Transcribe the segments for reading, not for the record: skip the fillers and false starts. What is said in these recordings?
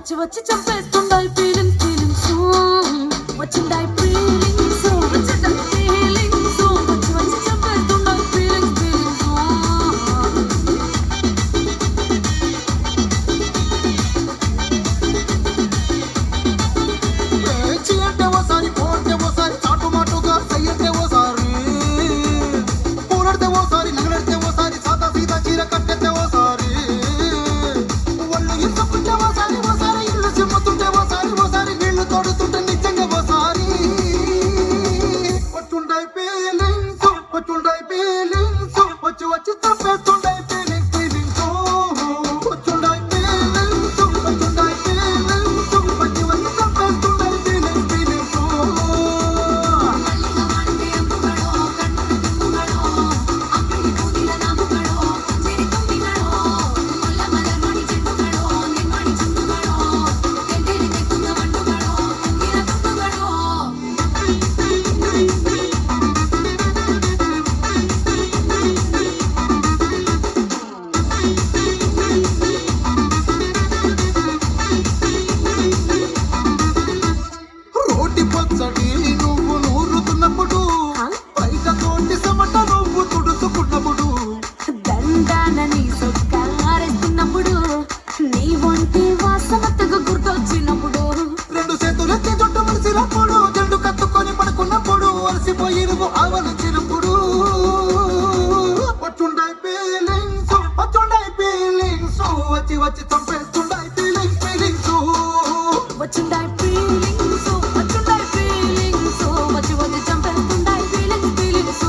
వచ్చి వచ్చి చంపేస్తుండాయి feelings feelings వచ్చిండాయి feelings వచ్చిండాయి feelings వచ్చి వచ్చి చంపేస్తుండాయి ఫీలింగ్స్ ఫీలింగ్స్ చీటే ఓసారి పోటే ఓసారి చాటు మాటుగా సయ్యతే ఓసారి పూలడితే ఓసారి నగలడితే ఓసారి సాదా సీదా చీర కట్టెతే ఓసారి ఒళ్ళు ఇసుకుంటే ఓసారి ఓసారి ఇల్లు సిమ్ముతుంటే ఓసారి ఓసారి నీళ్లు తోడుతుంటే నిజంగా ఓసారి వచ్చుండాయి ఫీలింగ్స్ వచ్చి వచ్చి చంపేస్తుండాయి ఫీలింగ్స్ ఫీలింగ్స్ వచ్చుండాయి ఫీలింగ్స్ వచ్చి వచ్చి చంపేస్తుండాయి ఫీలింగ్స్ ఫీలింగ్స్ రోటి పచ్చడి నువ్వు నూరుతున్నప్పుడు బయట తోటి సమట నువ్వు తుడుచుకున్నప్పుడు దండానని సొక్కారేస్తున్నప్పుడు నీ వంటి వాసనతకు గుర్తొచ్చినప్పుడు రెండు చేతులెత్తి జుట్టు మురిసినప్పుడు జండు కత్తుకొని పడుకున్నప్పుడు అలసిపోయి నువ్వు ఆవలించినప్పుడు వచ్చుండాయి ఫీలింగ్స్ వచ్చి వచ్చి చంపేస్తుండాయి ఫీలింగ్స్ ఫీలింగ్స్ వచ్చిండాయి ఫీలింగ్స్ వచ్చిండాయి ఫీలింగ్స్ వచ్చి వచ్చి చంపేస్తుండాయి ఫీలింగ్స్ ఫీలింగ్స్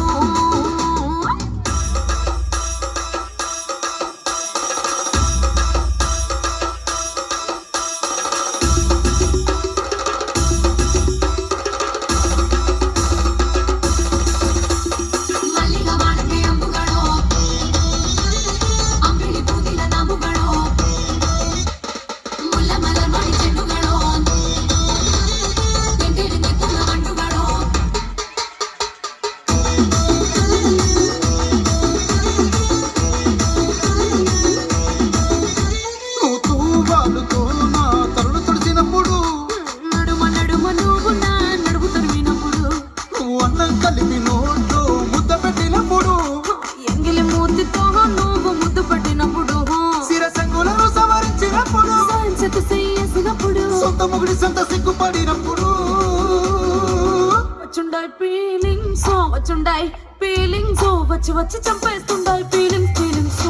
నువ్వు తూవాలుతో నా తరులు తుడిచినప్పుడు నడుమ నడుమ నువ్వు నా నడుము తరిమినప్పుడు నువ్వు అన్నం కలిపి నోట్లో ముద్ద పెట్టినప్పుడు ఎంగిలి మూతితో నువ్వు ముద్దు పట్టినప్పుడు శిరసంగులను సవరించినప్పుడు సాంచకు చేసినప్పుడు సొంత మొగుడి సొంత సిగ్గుపడినప్పుడు వచ్చుండాయి ఫీలింగ్స్ వచ్చుండాయి ఫీలింగ్స్ వచ్చి వచ్చి చంపేస్తుండాయి ఫీలింగ్స్ ఫీలింగ్స్